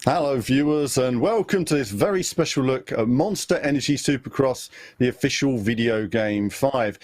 Hello viewers and welcome to this very special look at Monster Energy Supercross, the official video game 5.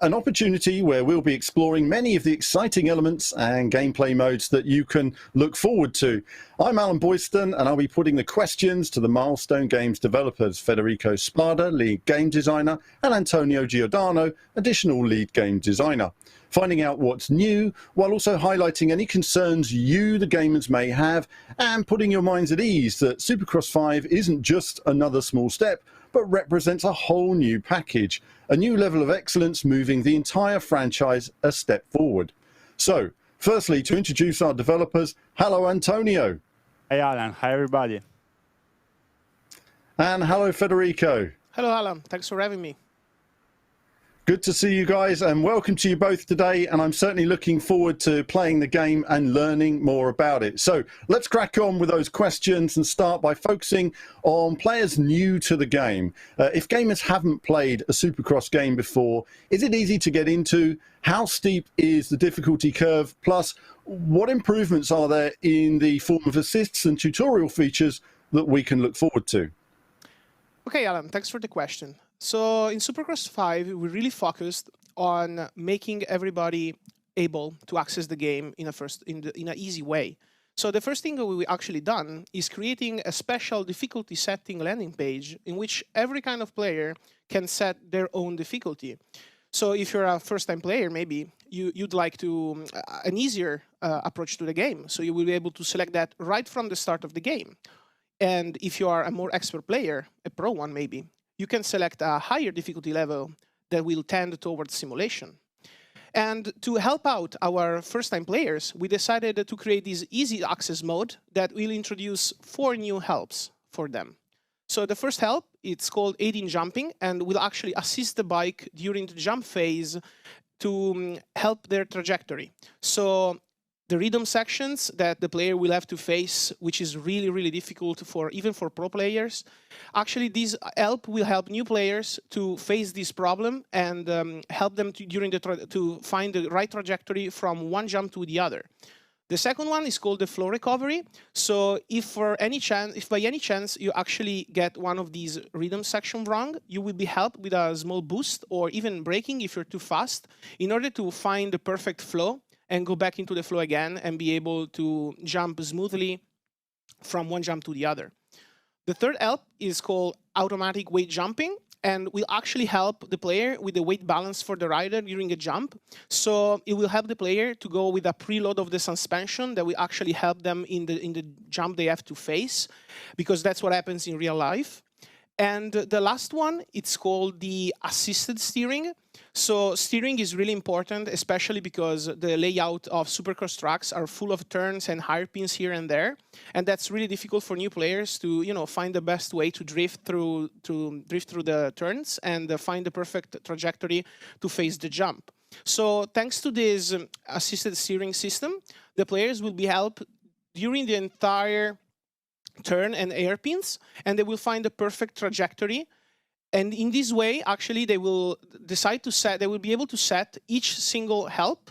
An opportunity where we'll be exploring many of the exciting elements and gameplay modes that you can look forward to. I'm Alan Boyston and I'll be putting the questions to the Milestone Games developers, Federico Spada, lead game designer, and Antonio Giordano, additional lead game designer. Finding out what's new, while also highlighting any concerns you, the gamers, may have, and putting your minds at ease that Supercross 5 isn't just another small step, but represents a whole new package, a new level of excellence moving the entire franchise a step forward. So, firstly, to introduce our developers, hello Antonio. Hey Alan, hi everybody. And hello Federico. Hello Alan, thanks for having me. Good to see you guys and welcome to you both today, and I'm certainly looking forward to playing the game and learning more about it. So let's crack on with those questions and start by focusing on players new to the game. If gamers haven't played a Supercross game before, is it easy to get into? How steep is the difficulty curve? Plus, what improvements are there in the form of assists and tutorial features that we can look forward to? Okay Alan, thanks for the question. So in Supercross 5, we really focused on making everybody able to access the game in an easy way. So the first thing that we actually done is creating a special difficulty setting landing page in which every kind of player can set their own difficulty. So if you're a first-time player, maybe you'd like to an easier approach to the game. So you will be able to select that right from the start of the game. And if you are a more expert player, a pro one maybe, you can select a higher difficulty level that will tend towards simulation. And to help out our first-time players, we decided to create this easy access mode that will introduce 4 new helps for them. So the first help, it's called Aid in Jumping, and will actually assist the bike during the jump phase to help their trajectory. So the rhythm sections that the player will have to face, which is really, really difficult even for pro players. Actually, this help will help new players to face this problem and help them to find the right trajectory from one jump to the other. The second one is called the flow recovery. So if by any chance you actually get one of these rhythm sections wrong, you will be helped with a small boost or even braking if you're too fast in order to find the perfect flow and go back into the flow again and be able to jump smoothly from one jump to the other. The third help is called automatic weight jumping and will actually help the player with the weight balance for the rider during a jump. So it will help the player to go with a preload of the suspension that will actually help them in the jump they have to face, because that's what happens in real life. And the last one, it's called the assisted steering. So steering is really important, especially because the layout of Supercross tracks are full of turns and hairpins here and there. And that's really difficult for new players to, find the best way to drift through the turns and find the perfect trajectory to face the jump. So thanks to this assisted steering system, the players will be helped during the entire turn and hairpins, and they will find the perfect trajectory. And in this way, actually, they will be able to set each single help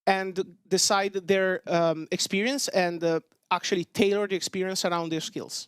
and decide their experience and actually tailor the experience around their skills.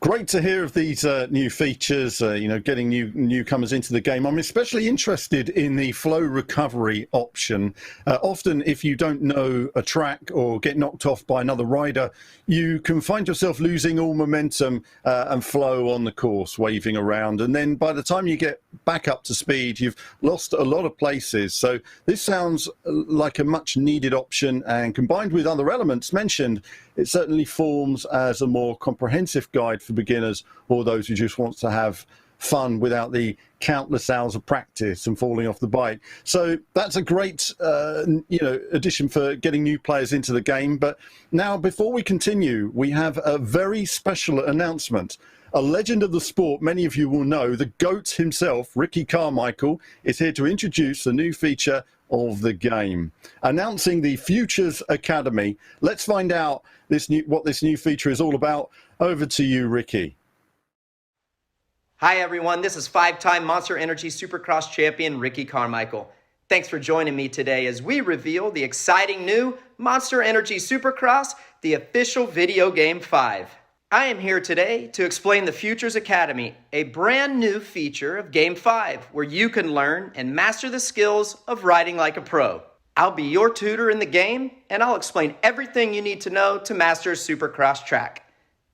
Great to hear of these new features, getting newcomers into the game. I'm especially interested in the flow recovery option. Often, if you don't know a track or get knocked off by another rider, you can find yourself losing all momentum and flow on the course, waving around. And then by the time you get back up to speed, you've lost a lot of places. So this sounds like a much needed option, and combined with other elements mentioned, it certainly forms as a more comprehensive guide for beginners or those who just want to have fun without the countless hours of practice and falling off the bike. So that's a great addition for getting new players into the game. But now, before we continue, we have a very special announcement. A legend of the sport, many of you will know, the GOAT himself, Ricky Carmichael, is here to introduce a new feature of the game, announcing the Futures Academy. Let's find out what this new feature is all about. Over to you, Ricky. Hi everyone, this is 5-time Monster Energy Supercross champion Ricky Carmichael. Thanks for joining me today as we reveal the exciting new Monster Energy Supercross, the official video game 5. I am here today to explain the Futures Academy, a brand new feature of Game 5 where you can learn and master the skills of riding like a pro. I'll be your tutor in the game, and I'll explain everything you need to know to master a Supercross track.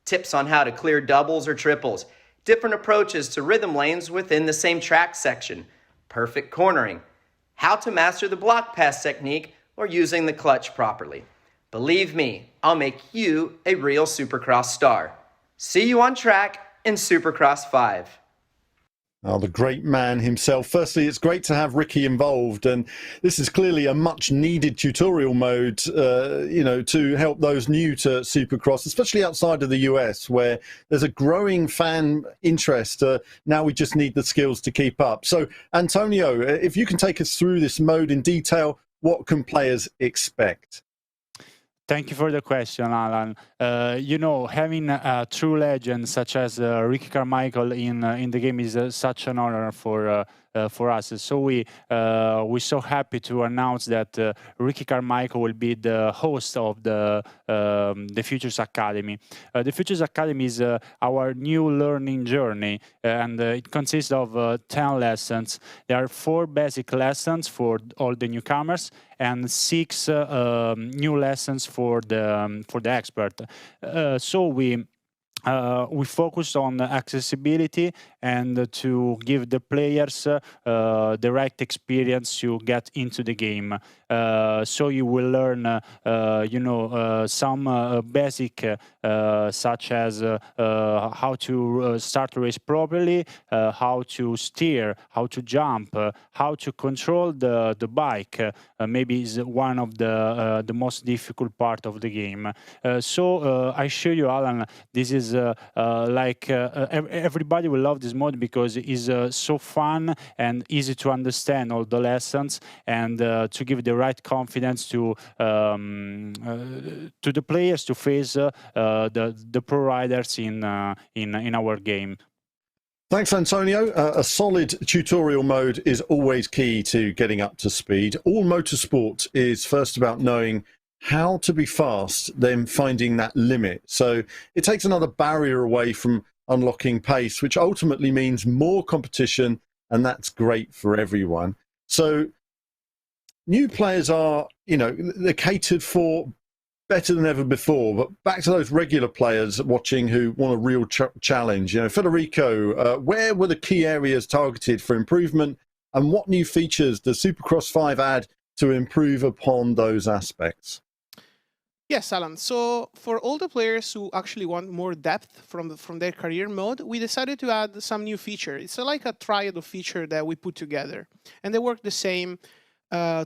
Tips on how to clear doubles or triples, different approaches to rhythm lanes within the same track section, perfect cornering, how to master the block pass technique or using the clutch properly. Believe me, I'll make you a real Supercross star. See you on track in Supercross 5. Oh, the great man himself. Firstly, it's great to have Ricky involved, and this is clearly a much needed tutorial mode, to help those new to Supercross, especially outside of the US, where there's a growing fan interest. Now we just need the skills to keep up. So, Antonio, if you can take us through this mode in detail, what can players expect? Thank you for the question, Alan. Having a true legend such as Ricky Carmichael in the game is such an honor for us. So we're so happy to announce that Ricky Carmichael will be the host of the Futures Academy. The Futures Academy is our new learning journey, and it consists of 10 lessons. There are 4 basic lessons for all the newcomers and 6 new lessons for the expert. So we focus on accessibility and to give the players the right experience to get into the game. So you will learn, some basic such as how to start a race properly, how to steer, how to jump, how to control the bike. Maybe is one of the most difficult part of the game. So I assure you, Alan, this is everybody will love this mode because it's so fun and easy to understand all the lessons and to give the right confidence to the players to face the pro riders in our game. Thanks, Antonio. A solid tutorial mode is always key to getting up to speed. All motorsport is first about knowing how to be fast, then finding that limit. So it takes another barrier away from unlocking pace, which ultimately means more competition, and that's great for everyone. So new players are, they're catered for better than ever before. But back to those regular players watching who want a real challenge. Federico, where were the key areas targeted for improvement, and what new features does Supercross 5 add to improve upon those aspects? Yes, Alan. So for all the players who actually want more depth from their career mode, we decided to add some new feature. It's like a triad of feature that we put together, and they work the same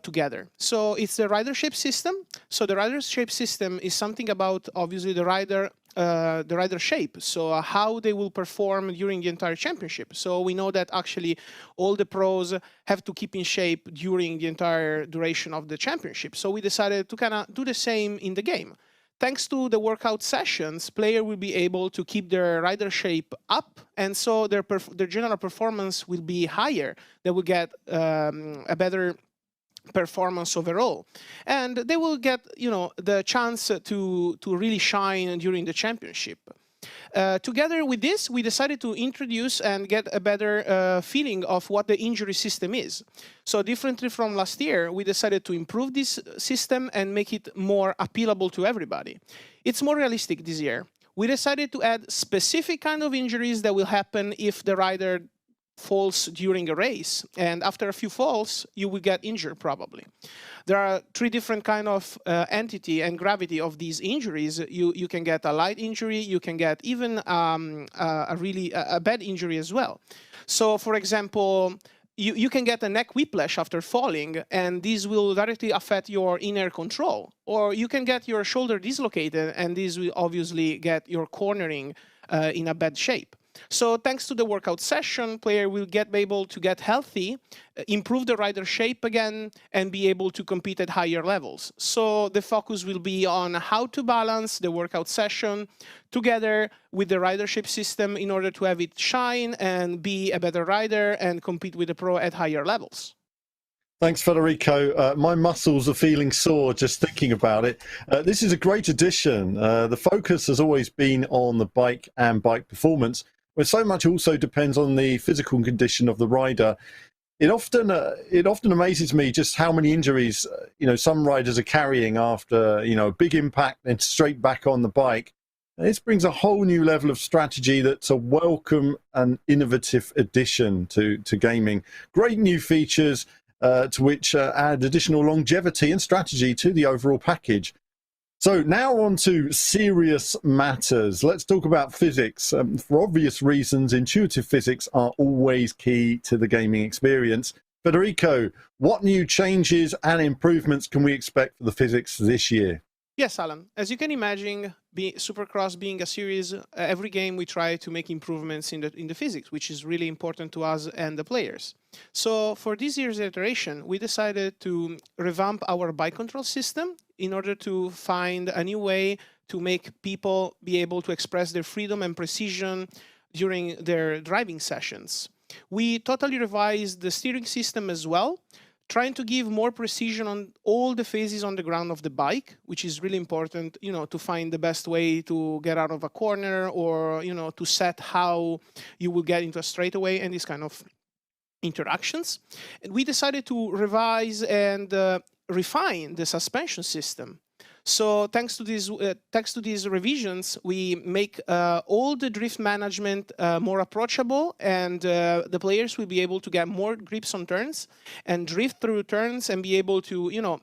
together. So it's the ridership system. So the ridership system is something about obviously the rider shape, so how they will perform during the entire championship. So we know that actually all the pros have to keep in shape during the entire duration of the championship. So we decided to kind of do the same in the game. Thanks to the workout sessions, player will be able to keep their rider shape up, and so their general performance will be higher. They will get a better performance overall, and they will get the chance to really shine during the championship. Together with this, we decided to introduce and get a better feeling of what the injury system is. So differently from last year, we decided to improve this system and make it more appealable to everybody. It's more realistic this year. We decided to add specific kind of injuries that will happen if the rider falls during a race, and after a few falls you will get injured probably. There are 3 different kind of entity and gravity of these injuries. You can get a light injury, you can get even a bad injury as well. So for example, you can get a neck whiplash after falling, and this will directly affect your inner control. Or you can get your shoulder dislocated, and this will obviously get your cornering in a bad shape. So thanks to the workout session, player will be able to get healthy, improve the rider shape again, and be able to compete at higher levels. So the focus will be on how to balance the workout session together with the ridership system in order to have it shine and be a better rider and compete with the pro at higher levels. Thanks, Federico. My muscles are feeling sore just thinking about it. This is a great addition. The focus has always been on the bike and bike performance, where so much also depends on the physical condition of the rider. It often amazes me just how many injuries some riders are carrying after a big impact and straight back on the bike. This brings a whole new level of strategy that's a welcome and innovative addition to gaming. Great new features to which add additional longevity and strategy to the overall package. So now on to serious matters. Let's talk about physics. For obvious reasons, intuitive physics are always key to the gaming experience. Federico, what new changes and improvements can we expect for the physics this year? Yes, Alan. As you can imagine, Supercross being a series, every game we try to make improvements in the physics, which is really important to us and the players. So for this year's iteration, we decided to revamp our bike control system in order to find a new way to make people be able to express their freedom and precision during their driving sessions. We totally revised the steering system as well, trying to give more precision on all the phases on the ground of the bike, which is really important, to find the best way to get out of a corner or, to set how you will get into a straightaway and these kind of interactions. And we decided to revise and refine the suspension system. So thanks to these revisions, we make all the drift management more approachable, and the players will be able to get more grips on turns and drift through turns and be able to,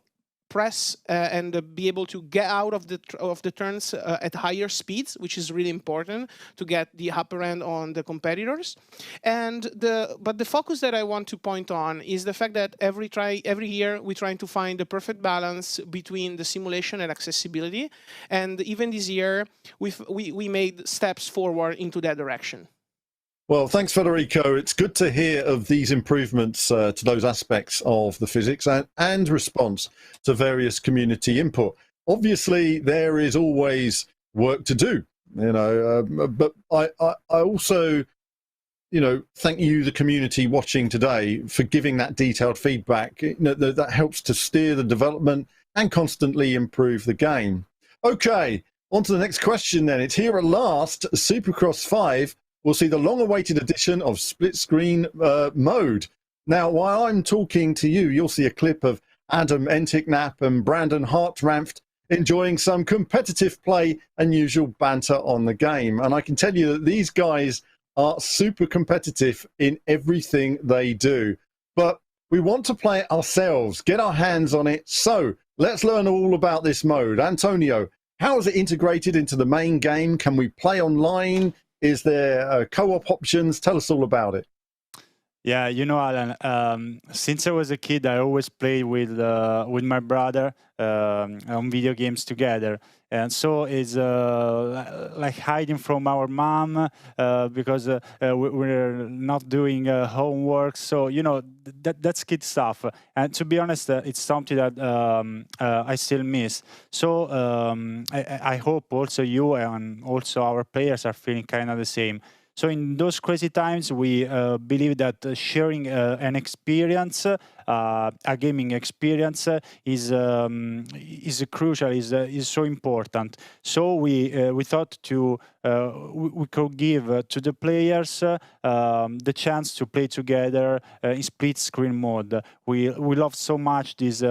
press and be able to get out of the turns at higher speeds, which is really important to get the upper end on the competitors. But the focus that I want to point on is the fact that every year we're trying to find the perfect balance between the simulation and accessibility, and even this year we made steps forward into that direction. Well, thanks, Federico. It's good to hear of these improvements to those aspects of the physics and response to various community input. Obviously, there is always work to do, but I also, thank you, the community watching today, for giving that detailed feedback. That helps to steer the development and constantly improve the game. Okay, on to the next question then. It's here at last. Supercross 5 we'll see the long-awaited addition of split-screen mode. Now, while I'm talking to you, you'll see a clip of Adam Enticknap and Brandon Hartranft enjoying some competitive play and usual banter on the game. And I can tell you that these guys are super competitive in everything they do. But we want to play it ourselves, get our hands on it. So let's learn all about this mode. Antonio, how is it integrated into the main game? Can we play online? Is there co-op options? Tell us all about it. Yeah, Alan, since I was a kid, I always played with my brother on video games together. And so it's like hiding from our mom because we're not doing homework. So, that's kid stuff. And to be honest, it's something that I still miss. So I hope also you and also our players are feeling kind of the same. So in those crazy times, we believe that sharing an experience, a gaming experience, is crucial, is so important. So we thought we could give to the players the chance to play together in split screen mode. We love so much this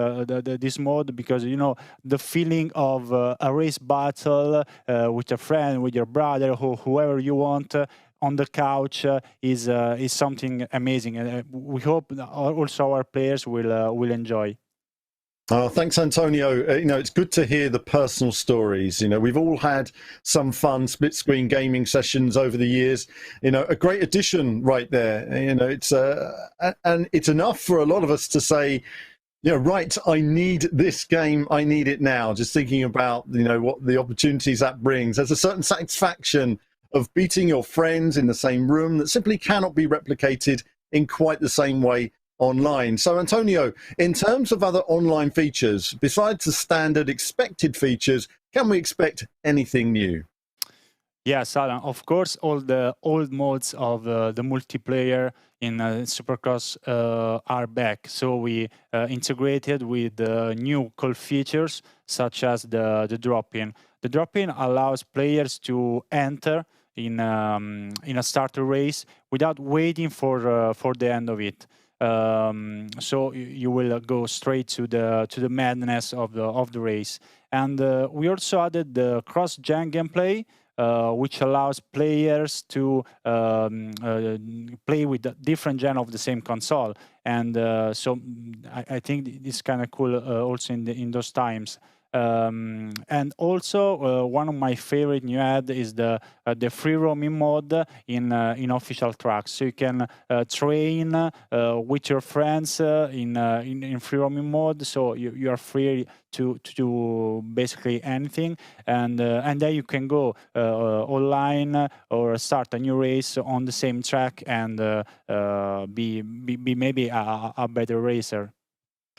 mode because the feeling of a race battle with a friend, with your brother, whoever you want. On the couch is something amazing, and we hope also our players will enjoy. Thanks, Antonio. It's good to hear the personal stories. We've all had some fun split-screen gaming sessions over the years. A great addition right there. It's and it's enough for a lot of us to say, right, I need this game. I need it now. Just thinking about what the opportunities that brings. There's a certain satisfaction of beating your friends in the same room that simply cannot be replicated in quite the same way online. So, Antonio, in terms of other online features, besides the standard expected features, can we expect anything new? Yes, Alan. Of course, all the old modes of the multiplayer in Supercross are back. So we integrated with new cool features such as the drop-in. The drop-in allows players to enter in a starter race without waiting for the end of it. So you will go straight to the madness of the race. And we also added the cross-gen gameplay, which allows players to play with different gen of the same console. And so I think it's kind of cool also in those times. And also one of my favorite new add is the free roaming mode in official tracks. So you can train with your friends in free roaming mode. So you are free to do basically anything, and then you can go online or start a new race on the same track and be maybe a better racer.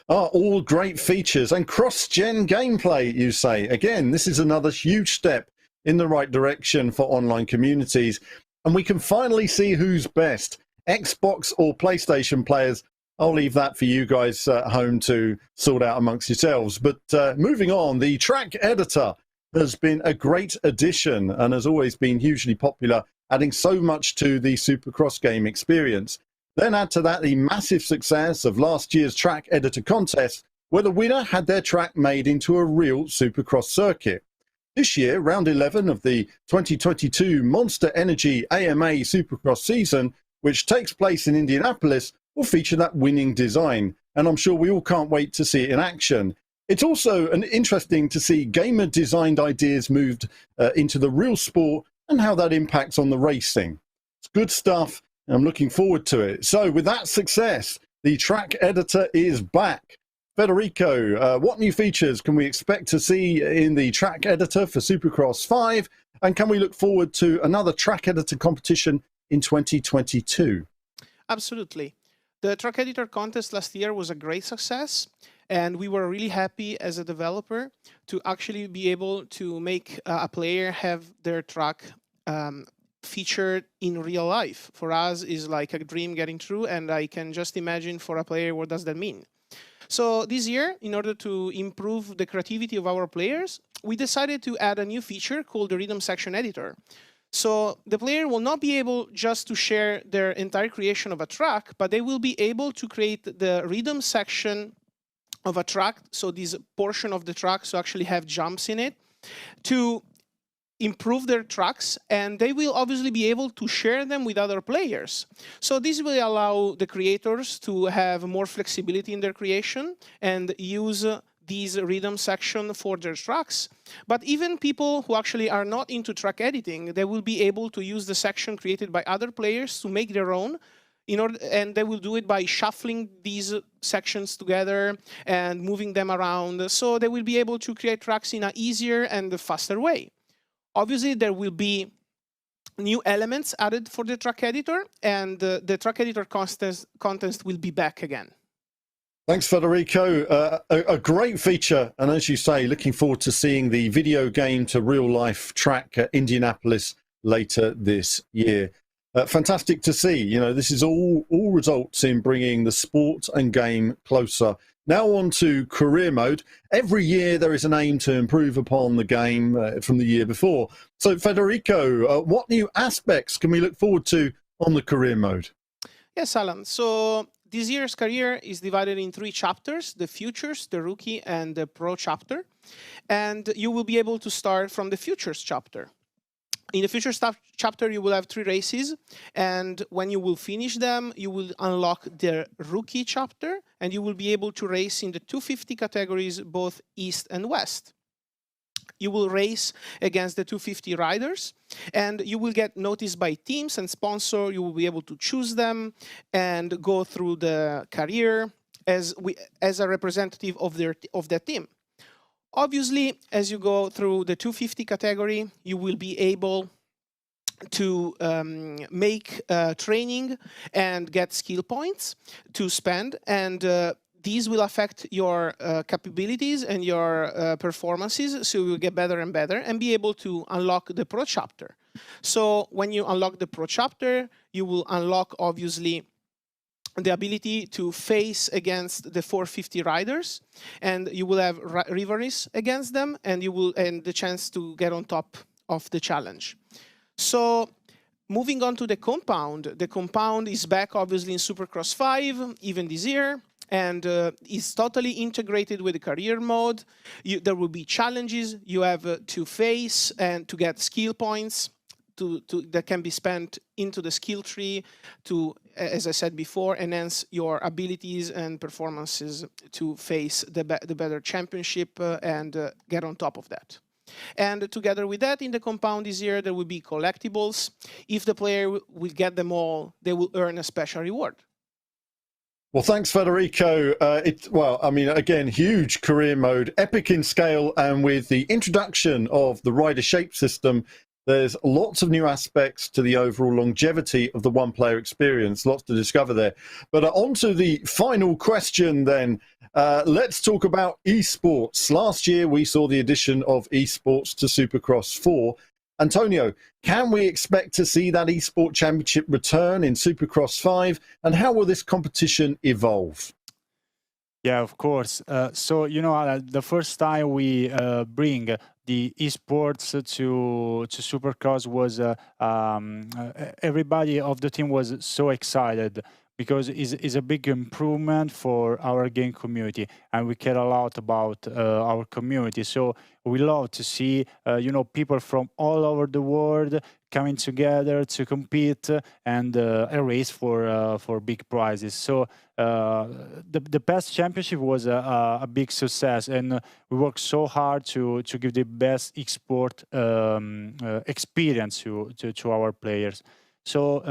All great features and cross-gen gameplay, you say. Again, this is another huge step in the right direction for online communities. And we can finally see who's best, Xbox or PlayStation players. I'll leave that for you guys at home to sort out amongst yourselves. But moving on, the track editor has been a great addition and has always been hugely popular, adding so much to the Supercross game experience. Then add to that the massive success of last year's track editor contest, where the winner had their track made into a real Supercross circuit. This year, round 11 of the 2022 Monster Energy AMA Supercross season, which takes place in Indianapolis, will feature that winning design, and I'm sure we all can't wait to see it in action. It's also interesting to see gamer-designed ideas moved into the real sport and how that impacts on the racing. It's good stuff. I'm looking forward to it. So with that success, the track editor is back. Federico, what new features can we expect to see in the track editor for Supercross 5? And can we look forward to another track editor competition in 2022? Absolutely. The track editor contest last year was a great success. And we were really happy as a developer to actually be able to make a player have their track featured in real life. For us is like a dream getting true, and I can just imagine for a player what does that mean. So this year, in order to improve the creativity of our players, we decided to add a new feature called the rhythm section editor. So the player will not be able just to share their entire creation of a track, but they will be able to create the rhythm section of a track, so this portion of the track so actually have jumps in it, to improve their tracks, and they will obviously be able to share them with other players. So this will allow the creators to have more flexibility in their creation and use these rhythm section for their tracks. But even people who actually are not into track editing, they will be able to use the section created by other players to make their own, and they will do it by shuffling these sections together and moving them around. So they will be able to create tracks in an easier and faster way. Obviously, there will be new elements added for the track editor, and the track editor contest will be back again. Thanks, Federico. A great feature, and as you say, looking forward to seeing the video game to real-life track at Indianapolis later this year. Fantastic to see. You know, this is all results in bringing the sport and game closer. Now on to career mode. Every year there is an aim to improve upon the game from the year before. So Federico, what new aspects can we look forward to on the career mode? Yes, Alan. So this year's career is divided in 3 chapters: the Futures, the Rookie, and the Pro chapter. And you will be able to start from the Futures chapter. In the Futures chapter, you will have 3 races, and when you will finish them, you will unlock the Rookie chapter, and you will be able to race in the 250 categories, both East and West. You will race against the 250 riders, and you will get noticed by teams and sponsors. You will be able to choose them and go through the career as a representative of their team. Obviously, as you go through the 250 category, you will be able to make training and get skill points to spend, and these will affect your capabilities and your performances, so you will get better and better and be able to unlock the Pro chapter. So when you unlock the Pro chapter, you will unlock, obviously, the ability to face against the 450 riders, and you will have rivalries against them, and the chance to get on top of the challenge. So moving on to the compound is back obviously in Supercross 5 even this year, and is totally integrated with the career mode. There will be challenges you have to face and to get skill points that can be spent into the skill tree to, as I said before, enhance your abilities and performances to face the better championship and get on top of that. And together with that, in the compound this year, there will be collectibles. If the player will get them all, they will earn a special reward. Well, thanks, Federico. Well, I mean, again, huge career mode, epic in scale, and with the introduction of the rider shape system, there's lots of new aspects to the overall longevity of the one-player experience. Lots to discover there. But on to the final question then. Let's talk about esports. Last year, we saw the addition of esports to Supercross 4. Antonio, can we expect to see that esport championship return in Supercross 5? And how will this competition evolve? Yeah, of course. So, you know, the first time we bring the esports to Supercross was everybody of the team was so excited, because it's a big improvement for our game community, and we care a lot about our community. So we love to see you know, people from all over the world coming together to compete and a race for big prizes. So the past championship was a big success, and we worked so hard to give the best export experience to our players. So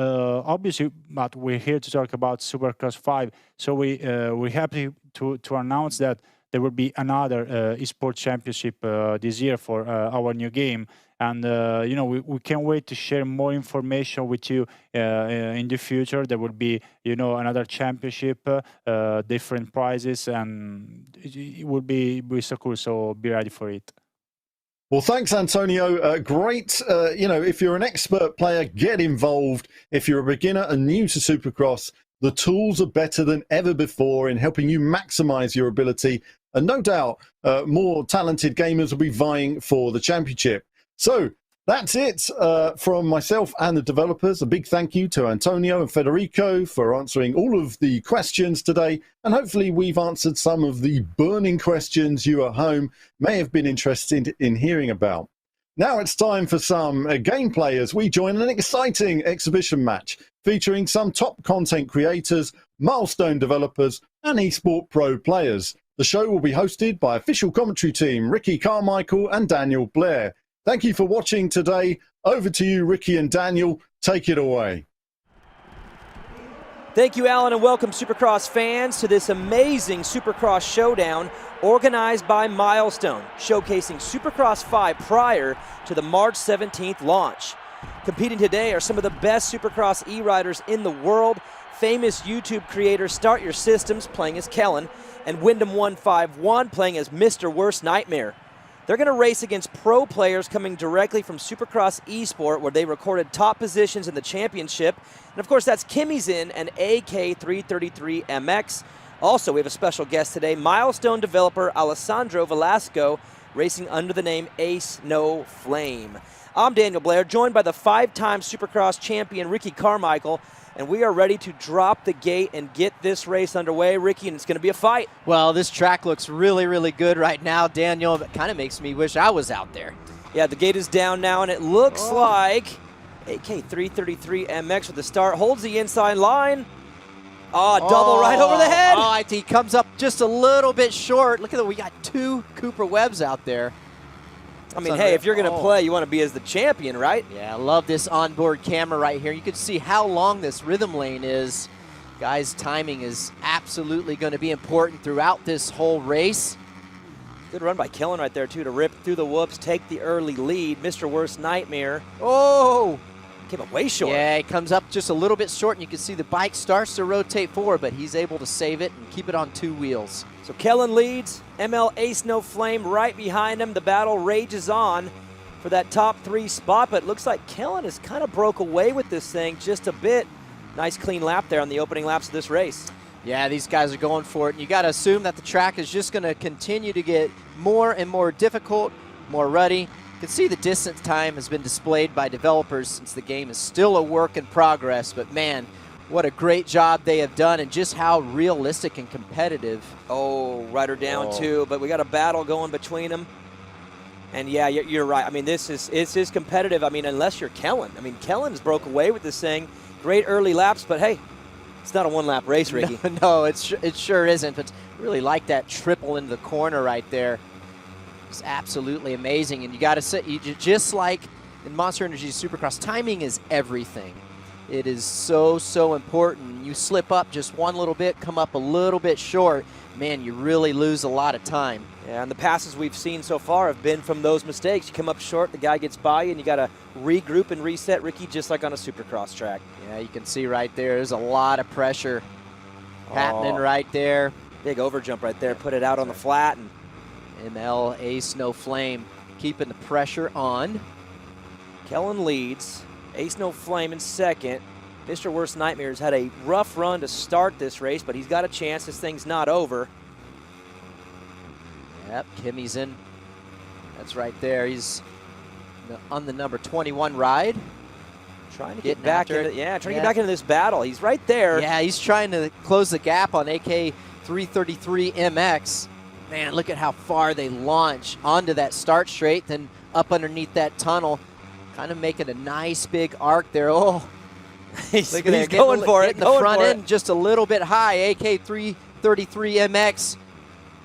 obviously, but we're here to talk about Supercross 5. So we're happy to announce that there will be another esports championship this year for our new game. And you know, we can't wait to share more information with you in the future. There will be, you know, another championship, different prizes, and it will be so cool. So be ready for it. Well, thanks, Antonio. Great. You know, if you're an expert player, get involved. If you're a beginner and new to Supercross, the tools are better than ever before in helping you maximize your ability. And no doubt, more talented gamers will be vying for the championship. So that's it from myself and the developers. A big thank you to Antonio and Federico for answering all of the questions today. And hopefully we've answered some of the burning questions you at home may have been interested in hearing about. Now it's time for some gameplay as we join an exciting exhibition match featuring some top content creators, milestone developers, and eSport Pro players. The show will be hosted by official commentary team Ricky Carmichael and Daniel Blair. Thank you for watching today. Over to you, Ricky and Daniel. Take it away. Thank you, Alan, and welcome Supercross fans to this amazing Supercross showdown organized by Milestone, showcasing Supercross 5 prior to the March 17th launch. Competing today are some of the best Supercross e-riders in the world, famous YouTube creator Start Your Systems playing as Kellen, and Wyndham151 playing as Mr. Worst Nightmare. They're going to race against pro players coming directly from Supercross eSport, where they recorded top positions in the championship. And of course, that's Kimmy's and AK333MX. Also, we have a special guest today, Milestone developer Alessandro Velasco, racing under the name Ace No Flame. I'm Daniel Blair, joined by the 5-time Supercross champion Ricky Carmichael, and we are ready to drop the gate and get this race underway, Ricky, and it's going to be a fight. Well, this track looks really, really good right now, Daniel. It kind of makes me wish I was out there. Yeah, the gate is down now, and it looks like AK333MX with the start, holds the inside line. Oh, double right over the head. Oh, IT comes up just a little bit short. Look at that, we got 2 Cooper Webbs out there. I mean, hey, if you're going to play, you want to be as the champion, right? Yeah, I love this onboard camera right here. You can see how long this rhythm lane is. Guys, timing is absolutely going to be important throughout this whole race. Good run by Kellen right there, too, to rip through the whoops, take the early lead. Mr. Worst Nightmare. Oh! Came up way short. Yeah, he comes up just a little bit short, and you can see the bike starts to rotate forward, but he's able to save it and keep it on 2 wheels. So Kellen leads, ML Ace No Flame right behind him. The battle rages on. for that top 3 spot, but it looks like Kellen has kind of broke away with this thing just a bit. Nice clean lap there on the opening laps of this race. Yeah, these guys are going for it. And you got to assume that the track is just going to continue to get more and more difficult, more ruddy. You can see the distance time has been displayed by developers since the game is still a work in progress. But man, what a great job they have done, and just how realistic and competitive. Oh, rider down too, but we got a battle going between them. And yeah, you're right. I mean, this is competitive. I mean, unless you're Kellen. I mean, Kellen's broke away with this thing. Great early laps, but hey, it's not a one-lap race, Ricky. No, it sure isn't. But really like that triple into the corner right there. It's absolutely amazing. And you got to say, just like in Monster Energy Supercross, timing is everything. It is so, so important. You slip up just one little bit, come up a little bit short, man, you really lose a lot of time. Yeah, and the passes we've seen so far have been from those mistakes. You come up short, the guy gets by you, and you got to regroup and reset, Ricky, just like on a Supercross track. Yeah, you can see right there, there's a lot of pressure happening right there. Big overjump right there, put it out on the flat. And ML Ace No Flame keeping the pressure on. Kellen leads. Ace No Flame in second. Mr. Worst Nightmares had a rough run to start this race, but he's got a chance. This thing's not over. Yep, Kimmy's in. That's right there. He's on the number 21 ride. Trying to get back into, trying to get back into this battle. He's right there. Yeah, he's trying to close the gap on AK333MX. Man, look at how far they launch onto that start straight, then up underneath that tunnel, kind of making a nice big arc there. Oh, he's going for it. The front end just a little bit high. AK333MX.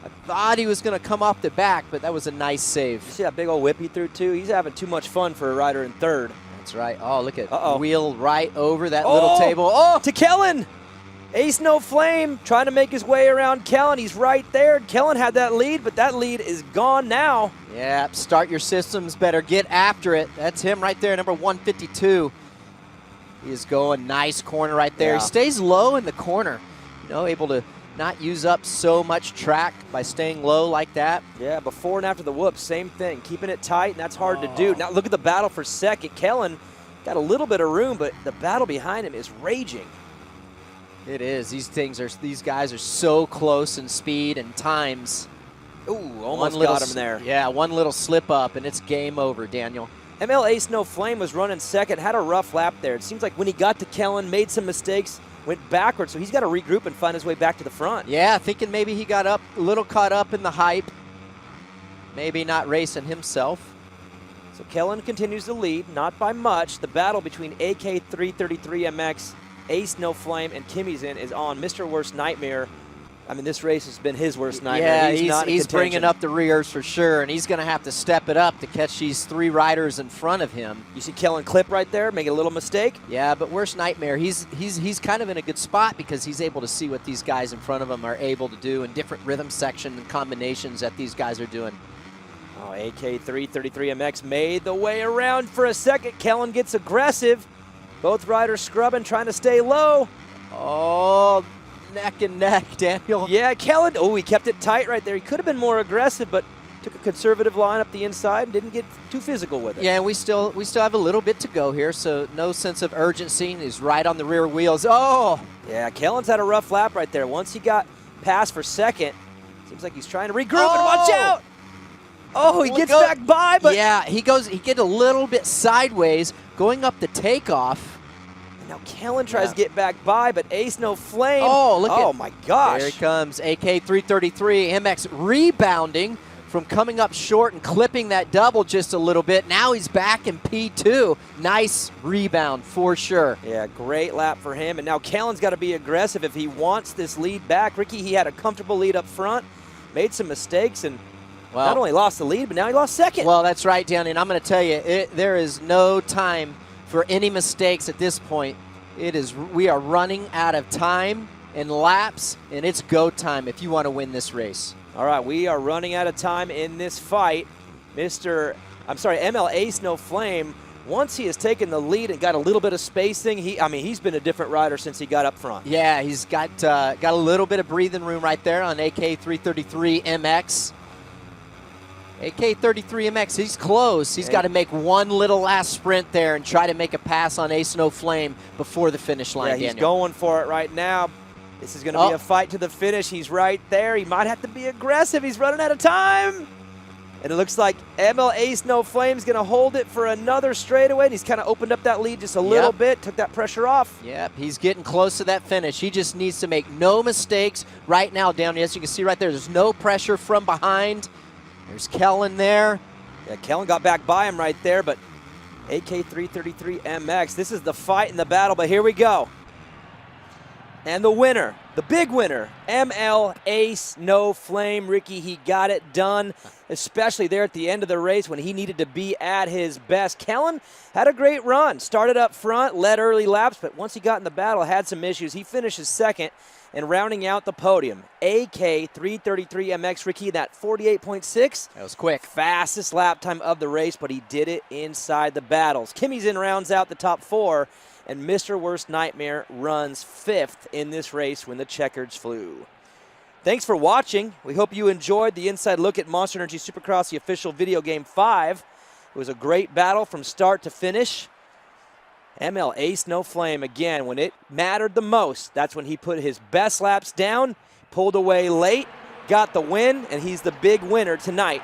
I thought he was going to come off the back, but that was a nice save. You see that big old whip he threw too? He's having too much fun for a rider in third. That's right. Oh, look at wheel right over that little table. Oh, to Kellen. Ace No Flame trying to make his way around Kellen. He's right there. Kellen had that lead, but that lead is gone now. Yeah, start your systems better. Get after it. That's him right there, number 152. He is going nice corner right there. Yeah. He stays low in the corner, able to not use up so much track by staying low like that. Yeah, before and after the whoop, same thing. Keeping it tight, and that's hard to do. Now look at the battle for second. Kellen got a little bit of room, but the battle behind him is raging. It is. These guys are so close in speed and times. Ooh, almost got him there. Yeah, one little slip up, and it's game over, Daniel. ML Ace No Flame was running second, had a rough lap there. It seems like when he got to Kellen, made some mistakes, went backwards, so he's got to regroup and find his way back to the front. Yeah, thinking maybe he got a little caught up in the hype. Maybe not racing himself. So Kellen continues to lead, not by much. The battle between AK333MX, Ace No Flame, and Kimmy's in is on. Mr. Worst Nightmare. I mean, this race has been his worst nightmare. Yeah, he's bringing up the rears for sure, and he's going to have to step it up to catch these 3 riders in front of him. You see Kellen clip right there, making a little mistake. Yeah, but Worst Nightmare, he's kind of in a good spot because he's able to see what these guys in front of him are able to do in different rhythm section and combinations that these guys are doing. Oh, AK333MX made the way around for a second. Kellen gets aggressive. Both riders scrubbing, trying to stay low. Oh, neck and neck, Daniel. Yeah, Kellen, he kept it tight right there. He could have been more aggressive, but took a conservative line up the inside and didn't get too physical with it. Yeah, and we still have a little bit to go here, so no sense of urgency. He's right on the rear wheels. Oh! Yeah, Kellen's had a rough lap right there. Once he got past for second, seems like he's trying to regroup and watch out! Oh, he gets back by, but... Yeah, he gets a little bit sideways, going up the takeoff. Now Kellen tries to get back by, but Ace No Flame. Oh, my gosh. There he comes, AK333MX rebounding from coming up short and clipping that double just a little bit. Now he's back in P2. Nice rebound for sure. Yeah, great lap for him. And now Kellen's got to be aggressive if he wants this lead back. Ricky, he had a comfortable lead up front, made some mistakes, and not only lost the lead, but now he lost second. Well, that's right, Danny, and I'm going to tell you, there is no time for any mistakes at this point. We are running out of time and laps, and it's go time if you want to win this race. All right, we are running out of time in this fight. ML Ace No Flame, once he has taken the lead and got a little bit of spacing, he's been a different rider since he got up front. Yeah, he's got a little bit of breathing room right there on AK333MX. AK33MX, he's close. He's got to make one little last sprint there and try to make a pass on Ace No Flame before the finish line, Yeah, he's Daniel. going for it right now. This is going to be a fight to the finish. He's right there. He might have to be aggressive. He's running out of time. And it looks like ML Ace No Flame's going to hold it for another straightaway. And he's kind of opened up that lead just a little bit, took that pressure off. Yep, he's getting close to that finish. He just needs to make no mistakes right now down here. As you can see right there, there's no pressure from behind. There's Kellen there. Yeah, Kellen got back by him right there, but AK333MX, this is the fight in the battle, but here we go. And the winner, the big winner, ML Ace No Flame. Ricky, he got it done, especially there at the end of the race when he needed to be at his best. Kellen had a great run, started up front, led early laps, but once he got in the battle, had some issues. He finishes second and rounding out the podium. AK333MX, Ricky, that 48.6. That was quick. Fastest lap time of the race, but he did it inside the battles. Kimmy's in rounds out the top 4. And Mr. Worst Nightmare runs 5th in this race when the checkers flew. Thanks for watching. We hope you enjoyed the inside look at Monster Energy Supercross, the official video game 5. It was a great battle from start to finish. ML Ace No Flame, again, when it mattered the most, that's when he put his best laps down, pulled away late, got the win, and he's the big winner tonight